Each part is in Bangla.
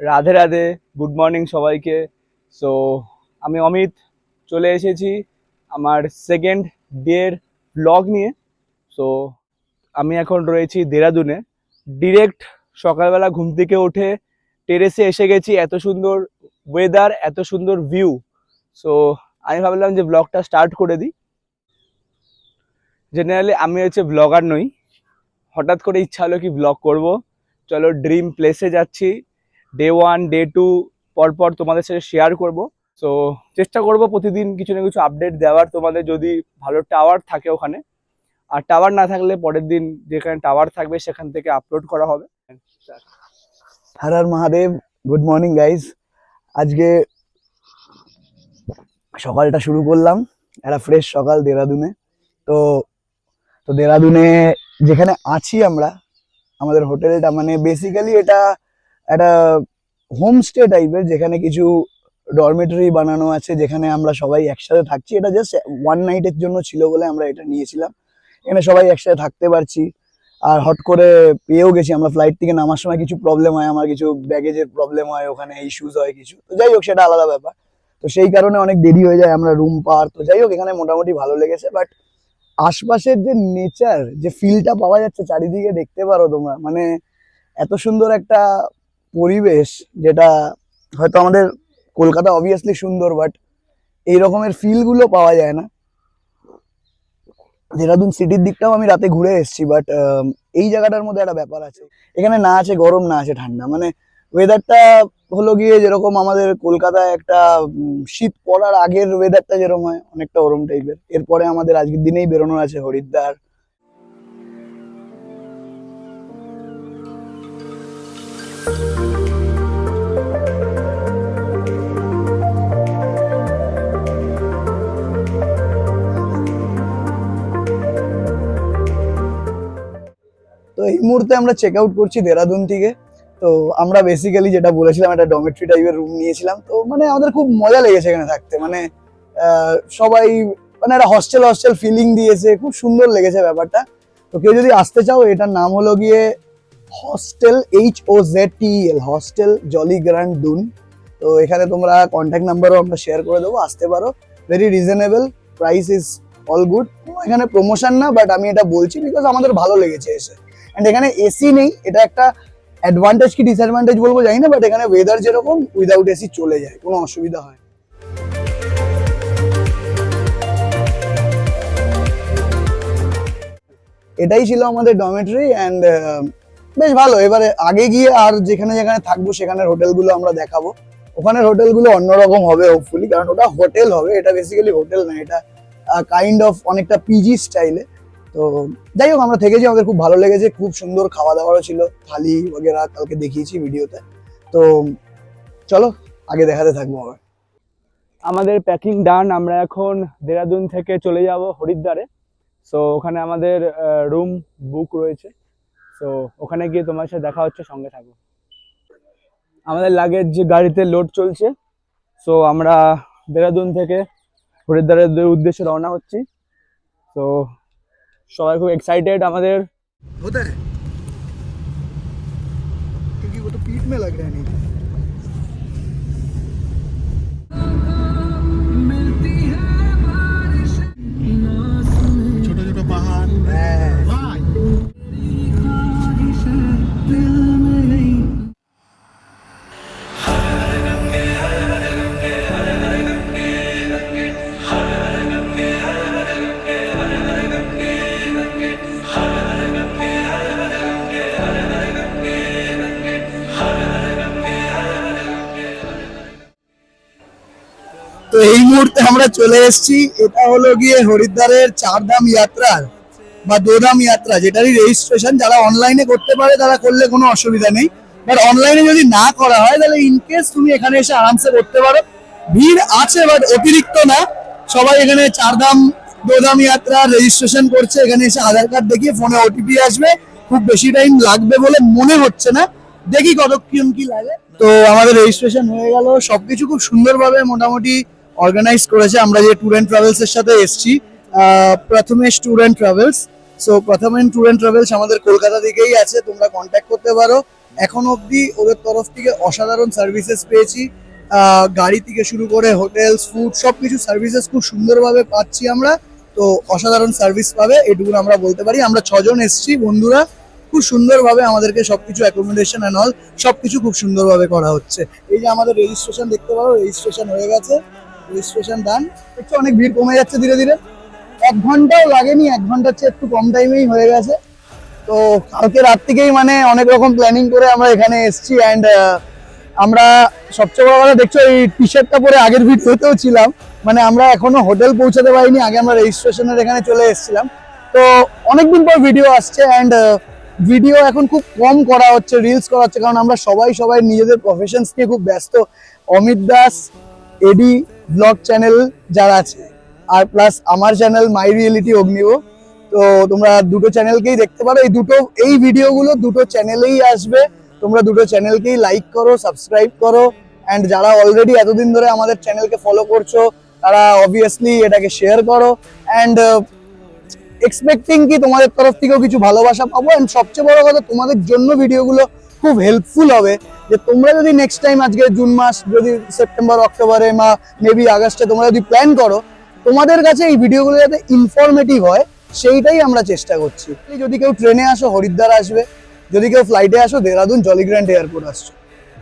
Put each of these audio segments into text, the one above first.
রাধে রাধে, গুড মর্নিং সবাইকে। সো আমি অমিত চলে এসেছি আমার সেকেন্ড ডের ব্লগ নিয়ে। সো আমি এখন রয়েছি দেরাদুনে। ডিরেক্ট সকালবেলা ঘুম থেকে উঠে টেরেসে এসে গেছি। এত সুন্দর ওয়েদার, এত সুন্দর ভিউ। সো আমি ভাবলাম যে ব্লগটা স্টার্ট করে দিই। জেনারেলি আমি ব্লগার নই, হঠাৎ করে ইচ্ছা হলো কি ব্লগ করব। চলো ড্রিম প্লেসে যাচ্ছি। ডে 1 ডে 2 পরপর তোমাদের সাথে শেয়ার করব। সো চেষ্টা করব প্রতিদিন কিছু না কিছু আপডেট দেওয়ার তোমাদের, যদি ভালো টাওয়ার থাকে ওখানে। আর টাওয়ার না থাকলে পরের দিন যেখানে টাওয়ার থাকবে সেখান থেকে আপলোড করা হবে। Har Har Mahadev. Good morning guys. আজকে সকালটা শুরু করলাম, একটা ফ্রেশ সকাল দেরাদুনে। তো তো দেরাদুনে যেখানে আছি আমরা, আমাদের হোটেলটা মানে বেসিক্যালি এটা একটা হোমস্টে টাইপের, যেখানে কিছু ডরমেটরি বানানো আছে, যেখানে আমরা সবাই একসাথে থাকছি। এটা জাস্ট ওয়ান নাইটের জন্য ছিল বলে আমরা এটা নিয়েছিলাম। এখানে সবাই একসাথে থাকতে পারছি। আর হট করে পেয়েও গেছি আমরা। ফ্লাইট থেকে নামার সময় কিছু প্রবলেম হয়, আমার কিছু ব্যাগেজের প্রবলেম হয়, ওখানে ইস্যুস হয় কিছু, তো যাই হোক সেটা আলাদা ব্যাপার। তো সেই কারণে অনেক দেরি হয়ে যায়, আমরা রুম পার। তো যাই হোক এখানে মোটামুটি ভালো লেগেছে। বাট আশপাশের যে নেচার, যে ফিলটা পাওয়া যাচ্ছে চারিদিকে, দেখতে পারো তোমরা, মানে এত সুন্দর একটা পরিবেশ, যেটা হয়তো আমাদের কলকাতা অবভিয়াসলি সুন্দর, বাট এই রকমের ফিল গুলো পাওয়া যায় না। দেরাদুন সিটির দিকটাও আমি রাতে ঘুরে এসেছি, বাট এই জায়গাটার মধ্যে একটা ব্যাপার আছে, এখানে না আছে গরম না আছে ঠান্ডা, মানে ওয়েদারটা হলো গিয়ে যেরকম আমাদের কলকাতায় একটা শীত পড়ার আগের ওয়েদারটা যেরকম হয়, অনেকটা ওরম টাইপের। এরপরে আমাদের আজকের দিনেই বেরোনোর আছে হরিদ্বার। তো এই মুহূর্তে আমরা চেক আউট করছি দেরাদুন থেকে। তো আমরা বেসিক্যালি যেটা বলেছিলাম, একটা ডরমেটরি টাইপের রুম নিয়েছিলাম। তো মানে আমাদের খুব মজা লেগেছে এখানে থাকতে, মানে সবাই মানে একটা হস্টেল হস্টেল ফিলিং দিয়েছে, খুব সুন্দর লেগেছে ব্যাপারটা। তো কেউ যদি আসতে চাও, এটার নাম হলো গিয়ে hostel, HOZTEL, hostel Jolly Grand Doon. তো এখানে তোমরা কন্ট্যাক্ট নাম্বারও আমরা শেয়ার করে দেবো, আসতে পারো। Very reasonable, price is all good. এখানে প্রমোশন না, বাট আমি এটা বলছি বিকজ আমাদের ভালো লেগেছে এসে। অ্যান্ড এখানে এসি নেই, এটা একটা অ্যাডভান্টেজ কি ডিসঅ্যাডভান্টেজ বলবো জানি না, বাট এখানে ওয়েদার যেরকম উইদাউট এসি চলে যায়, কোনো অসুবিধা হয় না। এটাই ছিল আমাদের ডরমেটরি। অ্যান্ড বেশ ভালো। এবারে আগে গিয়ে আর যেখানে যেখানে থাকবো সেখানের হোটেলগুলো আমরা দেখাবো। ওখানের হোটেলগুলো অন্যরকম হবে হোপফুলি, কারণ ওটা হোটেল হবে, এটা বেসিক্যালি হোটেল না, এটা কাইন্ড অফ অনেকটা পিজি স্টাইলে। তো যাই হোক আমরা থেকেছি, আমাদের খুব ভালো লেগেছে। খুব সুন্দর খাওয়া দাওয়ারও ছিল, থালি বগেরা কালকে দেখিয়েছি ভিডিওতে। তো চলো আগে দেখাতে থাকবো আবার। আমাদের প্যাকিং ডান। আমরা এখন দেরাদুন থেকে চলে যাব হরিদ্বারে। সো ওখানে আমাদের রুম বুক রয়েছে। সো ওখানে গিয়ে তোমার সাথে দেখা হচ্ছে, সঙ্গে থাকো। আমাদের লাগেজ গাড়িতে লোড চলছে। সো আমরা দেরাদুন থেকে হরিদ্বারের উদ্দেশ্যে রওনা হচ্ছি। তো সবাই খুব এক্সাইটেড আমাদের। होता है क्योंकि वो तो पीठ में लग रहा है। नहीं छोटा छोटा पहाड़ भाई। তো এই মুহূর্তে আমরা চলে এসেছি, এটা হলো গিয়ে হরিদ্বারের চারধাম যাত্রার বা দোধাম যাত্রা, যেটারই রেজিস্ট্রেশন যারা অনলাইনে করতে পারে তারা করলে কোনো অসুবিধা নেই। বাট অনলাইনে যদি না করা হয়, তাহলে ইনকেস তুমি এখানে এসে আরামসে করতে পারো। ভিড় আছে বাট অতিরিক্ত না। সবাই এখানে চারধাম দোধাম যাত্রা রেজিস্ট্রেশন করছে, এখানে এসে আধার কার্ড দেখিয়ে ফোনে ওটিপি আসবে। খুব বেশি টাইম লাগবে বলে মনে হচ্ছে না, দেখি কতক্ষণ কি লাগে। তো আমাদের রেজিস্ট্রেশন হয়ে গেল, সবকিছু খুব সুন্দরভাবে মোটামুটি অর্গানাইজ করেছে। আমরা যে ট্যুর অ্যান্ড ট্রাভেলস এর সাথে এসেছি, Prathamesh tour and travels. So Prathamesh tour and travels আমাদের কলকাতা থেকেই আছে, তোমরা কন্ট্যাক্ট করতে পারো। এখন অবধি ওদের তরফ থেকে অসাধারণ সার্ভিসেস পেয়েছি। গাড়ি থেকে শুরু করে হোটেলস, ফুড, সবকিছু সার্ভিসেস খুব সুন্দরভাবে পাচ্ছি আমরা। তো অসাধারণ সার্ভিস পাবে এটুকু আমরা বলতে পারি। আমরা 6 জন এসেছি বন্ধুরা, খুব সুন্দরভাবে আমাদেরকে সবকিছু অ্যাকোমোডেশন অ্যান্ড অল সবকিছু খুব সুন্দরভাবে করা হচ্ছে। এই যে আমাদের রেজিস্ট্রেশন দেখতে পারো, রেজিস্ট্রেশন হয়ে গেছে, রেজিস্ট্রেশন ডান। দেখছো অনেক ভিড় কমে যাচ্ছে ধীরে ধীরে। 1 ঘন্টাও লাগেনি, 1 ঘন্টার চেয়ে একটু কম টাইমেই হয়ে গেছে। তো কালকে রাত থেকেই মানে অনেক রকম প্ল্যানিং করে আমরা এখানে এসেছি। অ্যান্ড আমরা সবচেয়ে বড় কথা দেখছো এই টি শার্টটা পরে আগের ভিডিওতেও ছিলাম, মানে আমরা এখনো হোটেল পৌঁছাতে পারিনি, আগে আমরা রেজিস্ট্রেশনের এখানে চলে এসেছিলাম। তো অনেকদিন পর ভিডিও আসছে অ্যান্ড ভিডিও এখন খুব কম করা হচ্ছে, রিলস করা হচ্ছে, কারণ আমরা সবাই নিজেদের প্রফেশনস নিয়ে খুব ব্যস্ত। অমিত দাস, এডি ব্লগ চ্যানেল যারা আছে, আর প্লাস আমার চ্যানেল মাই রিয়েলিটি অগ্নিব। তো তোমরা দুটো চ্যানেলকেই দেখতে পারো, এই ভিডিওগুলো দুটো চ্যানেলেই আসবে। তোমরা দুটো চ্যানেলকেই লাইক করো, সাবস্ক্রাইব করো, অ্যান্ড যারা অলরেডি এতদিন ধরে আমাদের চ্যানেলকে ফলো করছো তারা অবভিয়াসলি এটাকে শেয়ার করো। অ্যান্ড এক্সপেক্টিং কি তোমাদের তরফ থেকেও কিছু ভালোবাসা পাবো। অ্যান্ড সবচেয়ে বড় কথা, তোমাদের জন্য ভিডিওগুলো খুব হেল্পফুল হবে। যে তোমরা যদি নেক্সট টাইম, আজকে জুন মাস, যদি সেপ্টেম্বর অক্টোবরে বা মেবি আগস্টে তোমরা যদি প্ল্যান করো, তোমাদের কাছে এই ভিডিওগুলো যাতে ইনফরমেটিভ হয় সেইটাই আমরা চেষ্টা করছি। যদি কেউ ট্রেনে আসো হরিদ্বার আসবে, যদি কেউ ফ্লাইটে আসো দেরাদুন জলিগ্র্যান্ট এয়ারপোর্ট আসছো।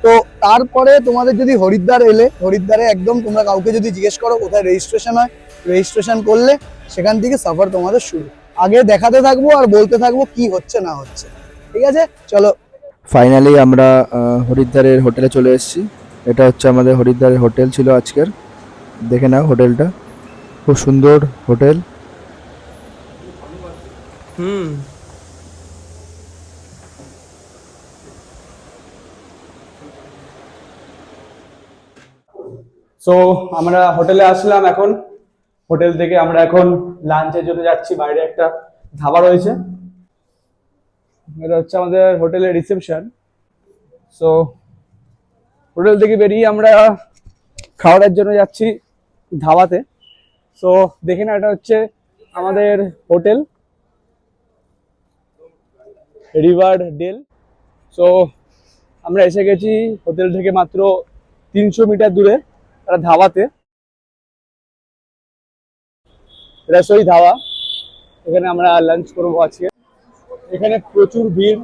তো তারপরে তোমাদের যদি হরিদ্বার এলে, হরিদ্বারে একদম তোমরা কাউকে যদি জিজ্ঞেস করো কোথায় রেজিস্ট্রেশন হয়, রেজিস্ট্রেশন করলে সেখান থেকে সফর তোমাদের শুরু। আগে দেখাতে থাকবো আর বলতে থাকবো কি হচ্ছে না হচ্ছে। ঠিক আছে, চলো। ফাইনালি আমরা হরিদ্বারের হোটেলে চলে এসেছি। এটা হচ্ছে আমাদের হরিদ্বারের হোটেল ছিল আজকের। দেখে নাও হোটেলটা, খুব সুন্দর হোটেল। সো আমরা হোটেলে আসলাম এখন। হোটেল থেকে আমরা এখন লাঞ্চের জন্য যাচ্ছি। বাইরে একটা ধাবা রয়েছে, এটা হচ্ছে আমাদের হোটেলের রিসেপশন। সো হোটেল থেকে বেরিয়ে আমরা খাওয়ার জন্য যাচ্ছি ধাবাতে। সো দেখে না, এটা হচ্ছে আমাদের হোটেল রিভার ডেল। সো আমরা এসে গেছি হোটেল থেকে মাত্র 300 মিটার দূরে একটা ধাবাতে, রসোই ধাবা। এখানে আমরা লাঞ্চ করবো আজকে। এখানে প্রচুর ভিড়,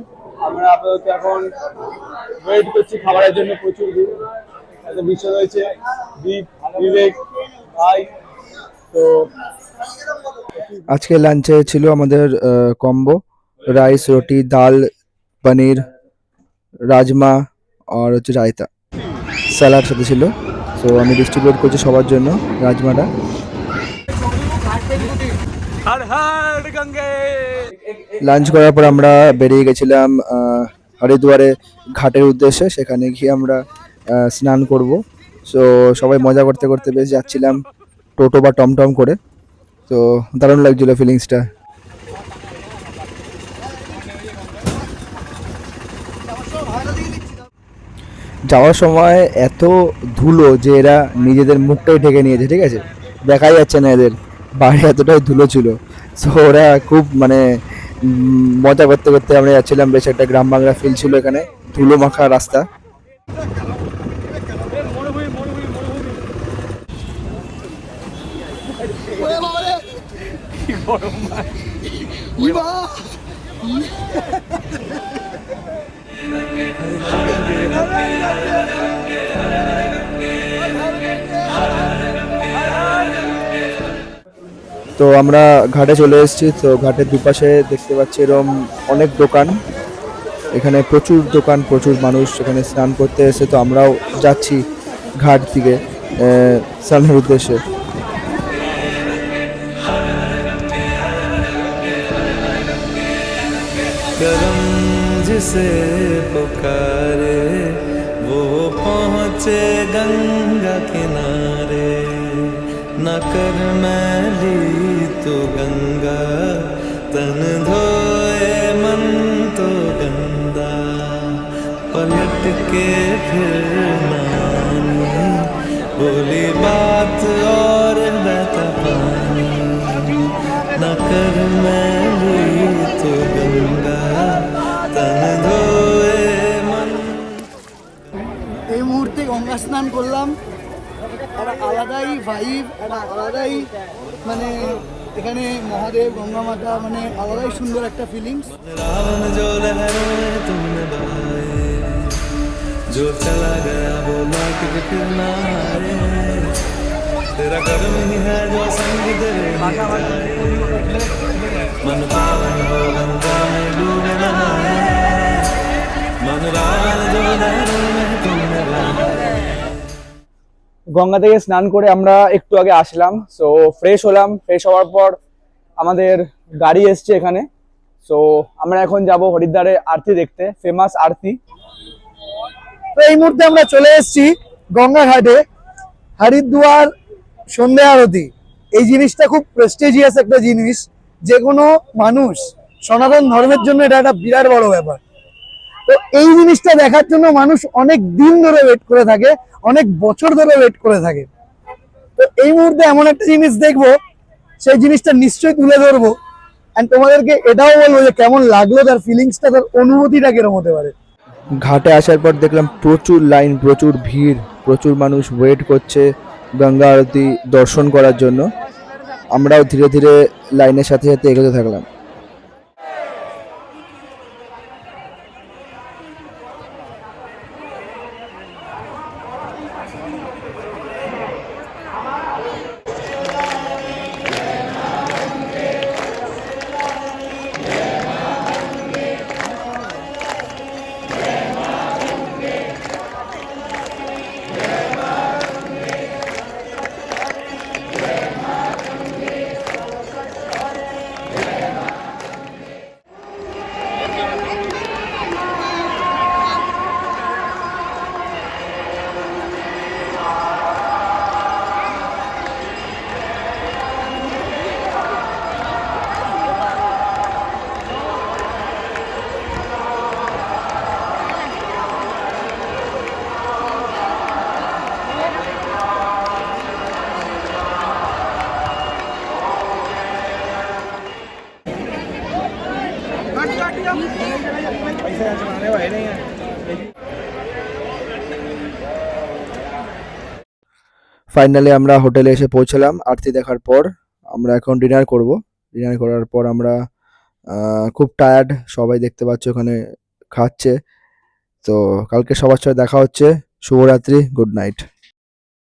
আমরা আপাতত এখন ওয়েট করছি খাবারের জন্য। প্রচুর ভিড়, একটা বিষয় রয়েছে বিবেক ভাই। তো আজকে লাঞ্চে ছিল আমাদের কম্বো রাইস, রুটি, ডাল, পনির, রাজমা আর হচ্ছে রায়তা, স্যালাড সাথে ছিল। সো আমি ডিস্ট্রিবিউট করছি সবার জন্য রাজমাটা। লাঞ্চ করার পর আমরা বেরিয়ে গেছিলাম হরিদ্বারে ঘাটের উদ্দেশ্যে। সেখানে গিয়ে আমরা স্নান করব। সো সবাই মজা করতে করতে বেশ যাচ্ছিলাম টোটো বা টমটম করে। তো দারুণ লাগছিল ফিলিংসটা। যাওয়ার সময় এত ধুলো যে এরা নিজেদের মুখটাই ঢেকে নিয়েছে, ঠিক আছে, দেখাই যাচ্ছে না এদের, বাইরে এতটাই ধুলো ছিল। সো ওরা খুব মানে মজা করতে করতে আমরা যাচ্ছিলাম। বেশ একটা গ্রাম বাংলা ফিল ছিল এখানে, ধুলো মাখা রাস্তা। তো আমরা ঘাটে চলে এসেছি। তো ঘাটের দুপাশে দেখতে পাচ্ছি এরকম অনেক দোকান, এখানে প্রচুর দোকান, প্রচুর মানুষ এখানে স্নান করতে এসে। তো আমরাও যাচ্ছি ঘাট থেকে স্নানের উদ্দেশ্যে। करम जिसे पुकारे वो पहुँचे गंगा किनारे, न कर मैली तो गंगा तन धोए मन तो गंदा, पलट के फिर नानी बोली बात और बहता पानी, न कर मैली तो गंगा तन धोए मन স্নান করলাম, একটা আলাদাই ভাইব, একটা আলাদাই মানে এখানে মহাদেব গঙ্গা মাতা মানে আলাদাই সুন্দর একটা ফিলিংস। रावण जो लहरों में तुमने बहाए, जो चला गया वो लौट के फिर ना आए, तेरा कर्म ही है जो संग तेरे ही जाए, मन पावन हो गंगा में डूबे नहाए, मन रावण जो लहरों में तुमने बहाए। গঙ্গা থেকে স্নান করে আমরা একটু আগে আসলাম, সো ফ্রেশ হলাম। ফ্রেশ হওয়ার পর আমাদের গাড়ি এসছে এখানে, সো আমরা এখন যাব হরিদ্বারে আরতি দেখতে, ফেমাস আরতি। তো এই মুহূর্তে আমরা চলে এসেছি গঙ্গা ঘাটে। হরিদ্বার সন্ধ্যা আরতি এই জিনিসটা খুব প্রেস্টিজিয়াস একটা জিনিস, যে কোনো মানুষ সনাতন ধর্মের জন্য এটা একটা বিরাট বড় ব্যাপার। তো এই জিনিসটা দেখার জন্য মানুষ অনেক দিন ধরে ওয়েট করে থাকে, অনেক বছর ধরে ওয়েট করে থাকে। তো এই মুহূর্তে এমন একটা জিনিস দেখবো, সেই জিনিসটা নিশ্চয়ই তুলে ধরবো, এন্ড তোমাদেরকে এটাও বলবো যে কেমন লাগলো, তার ফিলিংসটা, তার অনুভূতিটা কিরকম হতে পারে। ঘাটে আসার পর দেখলাম প্রচুর লাইন, প্রচুর ভিড়, প্রচুর মানুষ ওয়েট করছে গঙ্গা আরতি দর্শন করার জন্য। আমরাও ধীরে ধীরে লাইনের সাথে সাথে এগোতে থাকলাম। ফাইনালি আমরা হোটেলে এসে পৌঁছলাম আরতি দেখার পর। আমরা এখন ডিনার করব। ডিনার করার পর আমরা খুব টায়ার্ড, সবাই দেখতে পাচ্ছ ওখানে খাচ্ছে। তো কালকে সবার সাথে দেখা হচ্ছে। শুভরাত্রি, গুড নাইট।